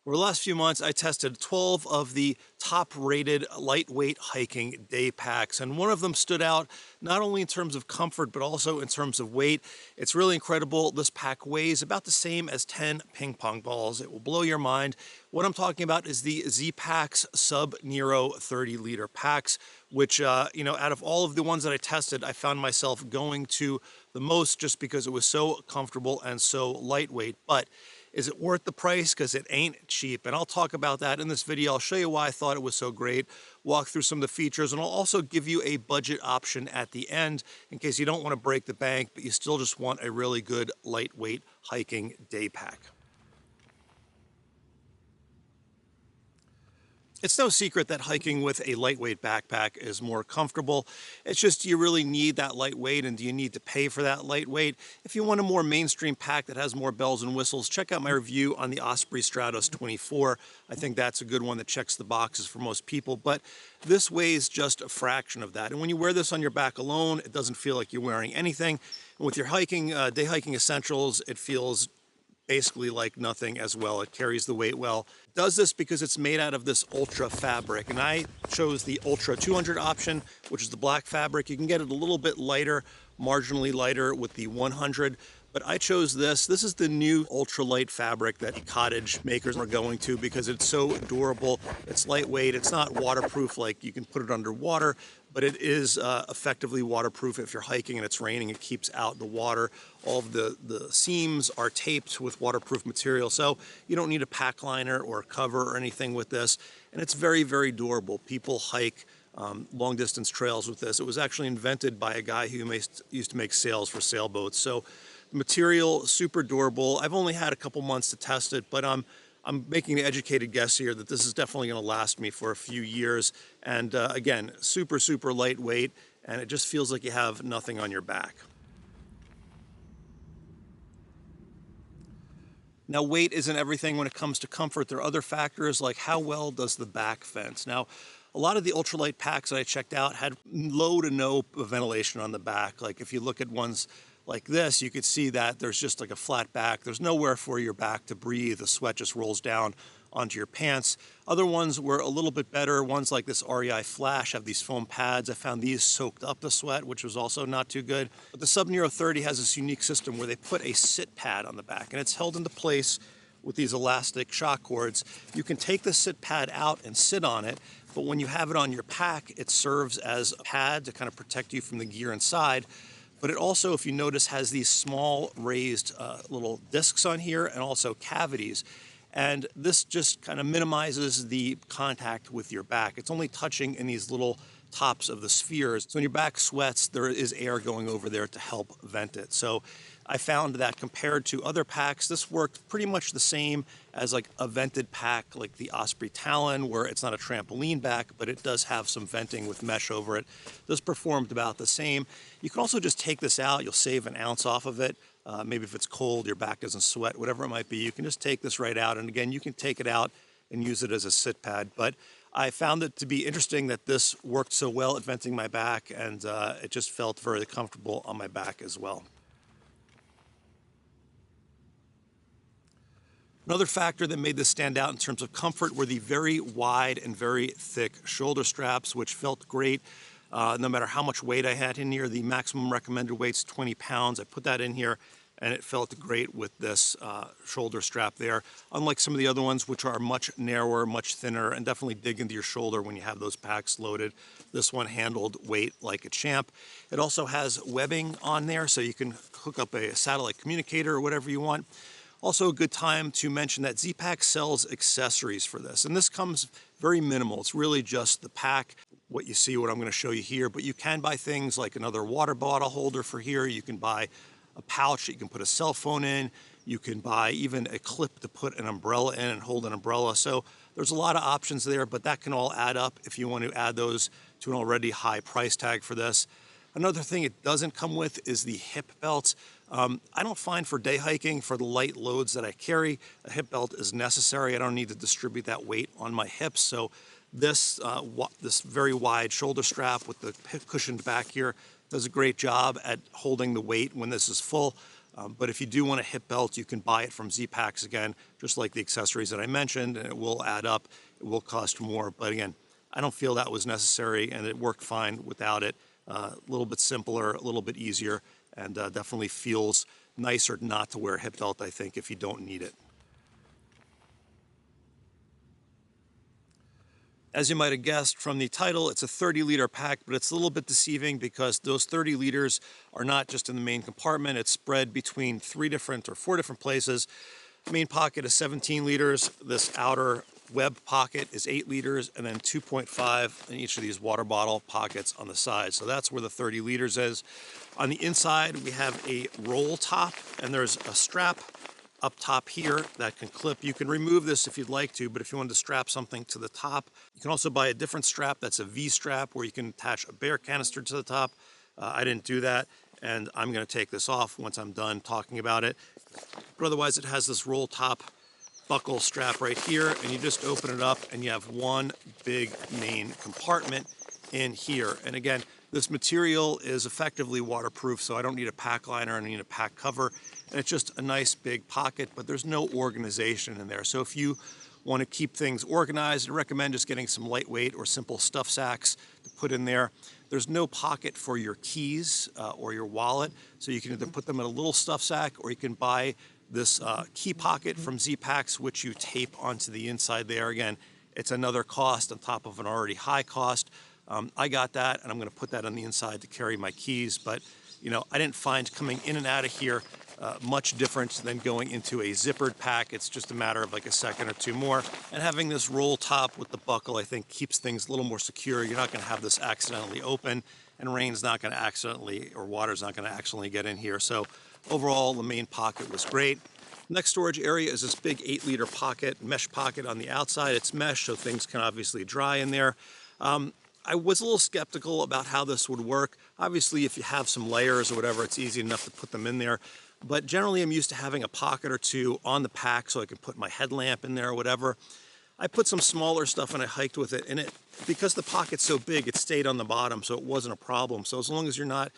Over the last few months, I tested 12 of the top-rated lightweight hiking day packs, and one of them stood out not only in terms of comfort, but also in terms of weight. It's really incredible. This pack weighs about the same as 10 ping pong balls. It will blow your mind. What I'm talking about is the Zpacks Sub-Nero 30-liter packs, which, out of all of the ones that I tested, I found myself going to the most just because it was so comfortable and so lightweight. But is it worth the price? Because it ain't cheap. And I'll talk about that in this video. I'll show you why I thought it was so great, walk through some of the features, and I'll also give you a budget option at the end in case you don't want to break the bank, but you still just want a really good lightweight hiking day pack. It's no secret that hiking with a lightweight backpack is more comfortable. It's just, do you really need that lightweight, and do you need to pay for that lightweight? If you want a more mainstream pack that has more bells and whistles, check out my review on the Osprey Stratos 24. I think that's a good one that checks the boxes for most people, but this weighs just a fraction of that. And when you wear this on your back alone, it doesn't feel like you're wearing anything. And with your hiking, day hiking essentials, it feels basically like nothing as well. It carries the weight well. It does this because it's made out of this Ultra fabric, and I chose the Ultra 200 option, which is the black fabric. You can get it a little bit lighter, marginally lighter with the 100, but I chose this. This is the new Ultralight fabric that cottage makers are going to because it's so durable. It's lightweight. It's not waterproof, like you can put it underwater, but it is effectively waterproof. If you're hiking and it's raining, it keeps out the water. All of the seams are taped with waterproof material, so you don't need a pack liner or a cover or anything with this. And it's very, very durable. People hike long distance trails with this. It was actually invented by a guy who used to make sails for sailboats. So the material, super durable. I've only had a couple months to test it, but I'm making an educated guess here that this is definitely going to last me for a few years. And again, super, super lightweight, and it just feels like you have nothing on your back. Now, weight isn't everything when it comes to comfort. There are other factors like how well does the back fence. Now, a lot of the ultralight packs that I checked out had low to no ventilation on the back. Like if you look at ones like this, you could see that there's just like a flat back. There's nowhere for your back to breathe. The sweat just rolls down onto your pants. Other ones were a little bit better. Ones like this REI Flash have these foam pads. I found these soaked up the sweat, which was also not too good. But the Sub-Nero 30 has this unique system where they put a sit pad on the back, and it's held into place with these elastic shock cords. You can take the sit pad out and sit on it, but when you have it on your pack, it serves as a pad to kind of protect you from the gear inside. But it also, if you notice, has these small raised little discs on here and also cavities. And this just kind of minimizes the contact with your back. It's only touching in these little tops of the spheres. So when your back sweats, there is air going over there to help vent it. So I found that compared to other packs, this worked pretty much the same as like a vented pack like the Osprey Talon, where it's not a trampoline back, but it does have some venting with mesh over it. This performed about the same. You can also just take this out. You'll save an ounce off of it. Maybe if it's cold, your back doesn't sweat, whatever it might be, you can just take this right out. And again, you can take it out and use it as a sit pad. But I found it to be interesting that this worked so well at venting my back, and it just felt very comfortable on my back as well. Another factor that made this stand out in terms of comfort were the very wide and very thick shoulder straps, which felt great. No matter how much weight I had in here, the maximum recommended weight's 20 pounds. I put that in here, and it felt great with this shoulder strap there. Unlike some of the other ones, which are much narrower, much thinner, and definitely dig into your shoulder when you have those packs loaded. This one handled weight like a champ. It also has webbing on there, so you can hook up a satellite communicator or whatever you want. Also a good time to mention that Zpacks sells accessories for this, and this comes very minimal. It's really just the pack, what you see, what I'm going to show you here, but you can buy things like another water bottle holder for here. You can buy a pouch that you can put a cell phone in. You can buy even a clip to put an umbrella in and hold an umbrella. So there's a lot of options there, but that can all add up if you want to add those to an already high price tag for this. Another thing it doesn't come with is the hip belt. I don't find for day hiking, for the light loads that I carry, a hip belt is necessary. I don't need to distribute that weight on my hips. So this very wide shoulder strap with the cushioned back here does a great job at holding the weight when this is full. But if you do want a hip belt, you can buy it from Zpacks again, just like the accessories that I mentioned, and it will add up. It will cost more, but again, I don't feel that was necessary, and it worked fine without it. A little bit simpler, a little bit easier, and definitely feels nicer not to wear a hip belt, I think, if you don't need it. As you might have guessed from the title, it's a 30-liter pack, but it's a little bit deceiving because those 30 liters are not just in the main compartment. It's spread between 4 different places. The main pocket is 17 liters. This outer web pocket is 8 liters, and then 2.5 in each of these water bottle pockets on the side. So that's where the 30 liters is. On the inside, we have a roll top, and there's a strap up top here that can clip. You can remove this if you'd like to, but if you wanted to strap something to the top, you can also buy a different strap that's a V strap where you can attach a bear canister to the top. I didn't do that, and I'm going to take this off once I'm done talking about it. But otherwise, it has this roll top buckle strap right here, and you just open it up and you have one big main compartment in here. And again, this material is effectively waterproof, so I don't need a pack liner, I don't need a pack cover. And it's just a nice big pocket, but there's no organization in there. So if you want to keep things organized, I recommend just getting some lightweight or simple stuff sacks to put in there. There's no pocket for your keys or your wallet, so you can either put them in a little stuff sack or you can buy this key pocket from Zpacks, which you tape onto the inside there. Again, it's another cost on top of an already high cost. I got that, and I'm going to put that on the inside to carry my keys, but you know, I didn't find coming in and out of here much different than going into a zippered pack. It's just a matter of like a second or two more. And having this roll top with the buckle, I think, keeps things a little more secure. You're not going to have this accidentally open, and rain's not going to accidentally, or water's not going to accidentally get in here. So overall, the main pocket was great. Next storage area is this big 8-liter pocket, mesh pocket on the outside. It's mesh, so things can obviously dry in there. I was a little skeptical about how this would work. Obviously, if you have some layers or whatever, it's easy enough to put them in there. But generally, I'm used to having a pocket or two on the pack so I can put my headlamp in there or whatever. I put some smaller stuff and I hiked with it, and because the pocket's so big, it stayed on the bottom, so it wasn't a problem. So as long as you're not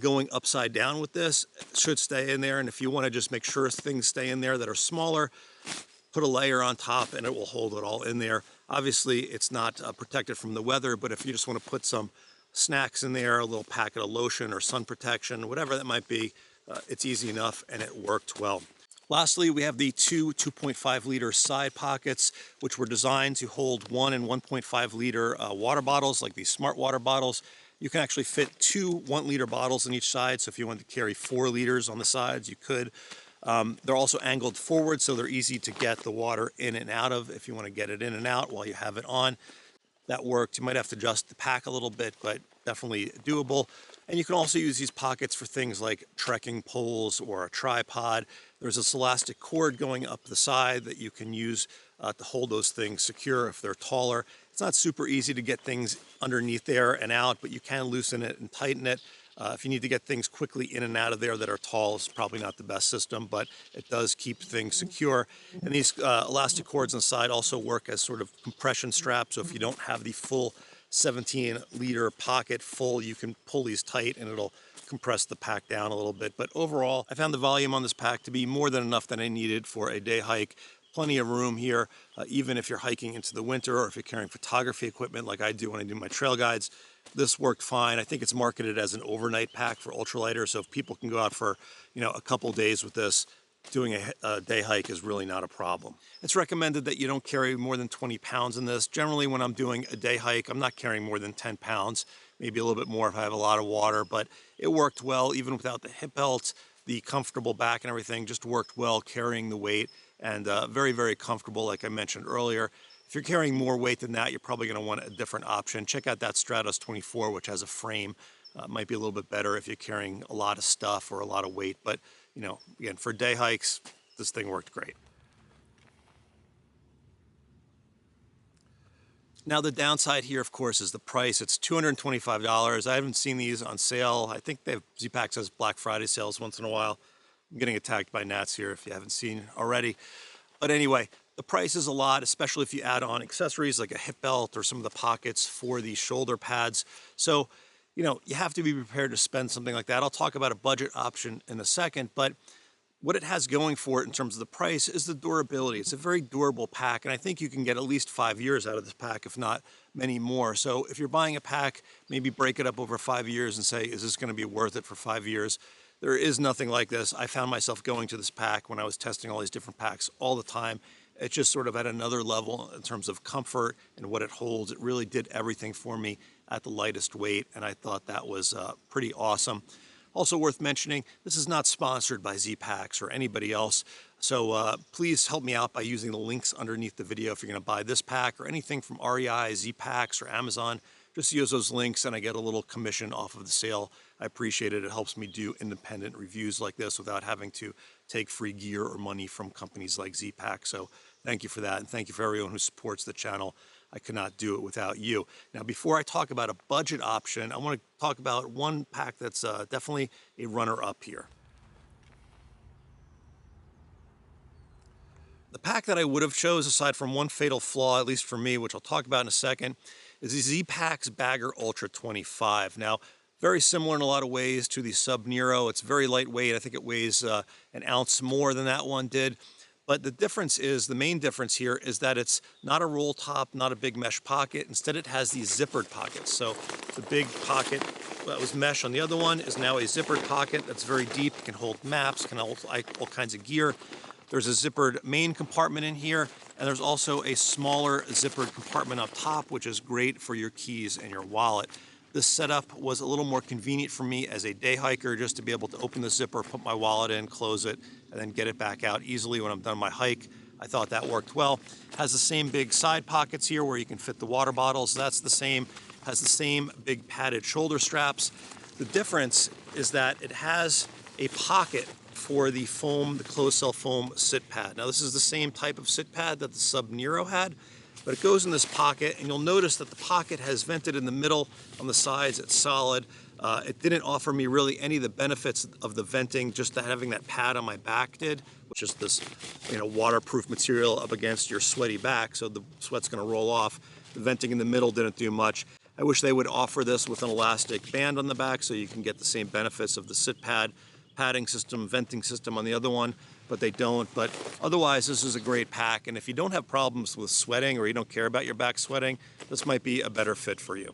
going upside down with this, it should stay in there. And if you want to just make sure things stay in there that are smaller, put a layer on top and it will hold it all in there. Obviously, it's not protected from the weather, but if you just want to put some snacks in there, a little packet of lotion or sun protection, whatever that might be, it's easy enough and it worked well. Lastly, we have the two 2.5 liter side pockets, which were designed to hold 1 and 1.5 liter water bottles, like these smart water bottles. You can actually fit 2 1-liter bottles on each side, so if you wanted to carry 4 liters on the sides, you could. They're also angled forward, so they're easy to get the water in and out of if you want to get it in and out while you have it on. That worked. You might have to adjust the pack a little bit, but definitely doable. And you can also use these pockets for things like trekking poles or a tripod. There's this elastic cord going up the side that you can use to hold those things secure if they're taller. It's not super easy to get things underneath there and out, but you can loosen it and tighten it. If you need to get things quickly in and out of there that are tall, it's probably not the best system, but it does keep things secure. And these elastic cords on the side also work as sort of compression straps, so if you don't have the full 17-liter pocket full, you can pull these tight and it'll compress the pack down a little bit. But overall, I found the volume on this pack to be more than enough that I needed for a day hike. Plenty of room here, even if you're hiking into the winter or if you're carrying photography equipment like I do when I do my trail guides. This worked fine. I think it's marketed as an overnight pack for ultralighters, so if people can go out for, you know, a couple days with this, doing a day hike is really not a problem. It's recommended that you don't carry more than 20 pounds in this. Generally, when I'm doing a day hike, I'm not carrying more than 10 pounds, maybe a little bit more if I have a lot of water, but it worked well even without the hip belt. The comfortable back and everything just worked well carrying the weight, and very, very comfortable, like I mentioned earlier. If you're carrying more weight than that, you're probably going to want a different option. Check out that Stratos 24, which has a frame. Might be a little bit better if you're carrying a lot of stuff or a lot of weight, but you know, again, for day hikes, this thing worked great. Now the downside here, of course, is the price. It's $225. I haven't seen these on sale. I think Zpacks has Black Friday sales once in a while. I'm getting attacked by gnats here if you haven't seen already. But anyway, the price is a lot, especially if you add on accessories like a hip belt or some of the pockets for the shoulder pads. So you have to be prepared to spend something like that. I'll talk about a budget option in a second, but what it has going for it in terms of the price is the durability. It's a very durable pack, and I think you can get at least 5 years out of this pack, if not many more. So if you're buying a pack, maybe break it up over 5 years and say, is this going to be worth it for 5 years? There is nothing like this. I found myself going to this pack when I was testing all these different packs all the time. It's just sort of at another level in terms of comfort and what it holds. It really did everything for me at the lightest weight, and I thought that was pretty awesome. Also worth mentioning, this is not sponsored by Zpacks or anybody else, so please help me out by using the links underneath the video if you're going to buy this pack or anything from REI, Zpacks, or Amazon. Just use those links and I get a little commission off of the sale. I appreciate it. It helps me do independent reviews like this without having to take free gear or money from companies like Zpacks. So thank you for that, and thank you for everyone who supports the channel. I could not do it without you. Now, before I talk about a budget option, I want to talk about one pack that's definitely a runner-up here. The pack that I would have chose, aside from one fatal flaw, at least for me, which I'll talk about in a second, is the Zpacks Bagger Ultra 25. Now, very similar in a lot of ways to the Sub-Nero. It's very lightweight. I think it weighs an ounce more than that one did. But the difference is, the main difference here is that it's not a roll top, not a big mesh pocket. Instead, it has these zippered pockets. So the big pocket that was mesh on the other one is now a zippered pocket that's very deep. It can hold maps, can hold all kinds of gear. There's a zippered main compartment in here, and there's also a smaller zippered compartment up top, which is great for your keys and your wallet. This setup was a little more convenient for me as a day hiker, just to be able to open the zipper, put my wallet in, close it, and then get it back out easily when I'm done my hike. I thought that worked well. Has the same big side pockets here where you can fit the water bottles. That's the same. Has the same big padded shoulder straps. The difference is that it has a pocket for the foam, the closed cell foam sit pad. Now, this is the same type of sit pad that the Sub-Nero had, but it goes in this pocket, and you'll notice that the pocket has vented in the middle. On the sides, it's solid. It didn't offer me really any of the benefits of the venting, just having that pad on my back did, which is this, waterproof material up against your sweaty back, so the sweat's gonna roll off. The venting in the middle didn't do much. I wish they would offer this with an elastic band on the back so you can get the same benefits of the sit pad, padding system, venting system on the other one, but they don't. But otherwise, this is a great pack, and if you don't have problems with sweating or you don't care about your back sweating, this might be a better fit for you.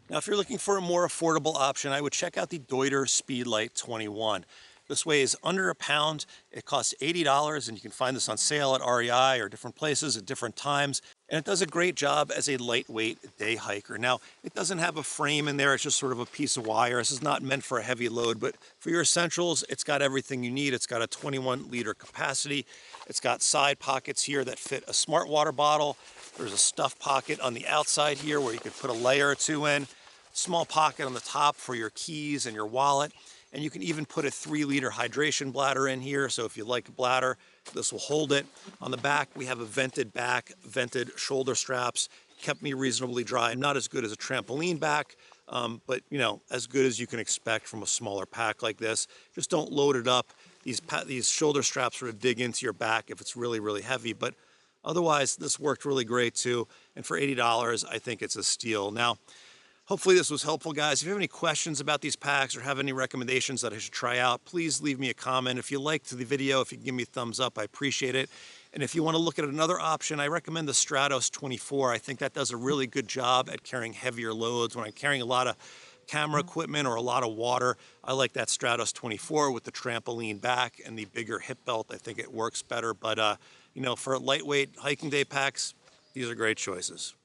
Now, if you're looking for a more affordable option, I would check out the Deuter Speedlite 21. This weighs under a pound. It costs $80, and you can find this on sale at REI or different places at different times. And it does a great job as a lightweight day hiker. Now, it doesn't have a frame in there. It's just sort of a piece of wire. This is not meant for a heavy load, but for your essentials, it's got everything you need. It's got a 21-liter capacity. It's got side pockets here that fit a smart water bottle. There's a stuff pocket on the outside here where you could put a layer or two in. Small pocket on the top for your keys and your wallet. And you can even put a 3-liter hydration bladder in here. So if you like a bladder, this will hold it. On the back, we have a vented back, vented shoulder straps. Kept me reasonably dry. Not as good as a trampoline back, but as good as you can expect from a smaller pack like this. Just don't load it up. These shoulder straps sort of dig into your back if it's really, really heavy. But otherwise, this worked really great too. And for $80, I think it's a steal. Now, hopefully this was helpful, guys. If you have any questions about these packs or have any recommendations that I should try out, please leave me a comment. If you liked the video, if you can give me a thumbs up, I appreciate it. And if you want to look at another option, I recommend the Stratos 24. I think that does a really good job at carrying heavier loads. When I'm carrying a lot of camera equipment or a lot of water, I like that Stratos 24 with the trampoline back and the bigger hip belt. I think it works better. But, for lightweight hiking day packs, these are great choices.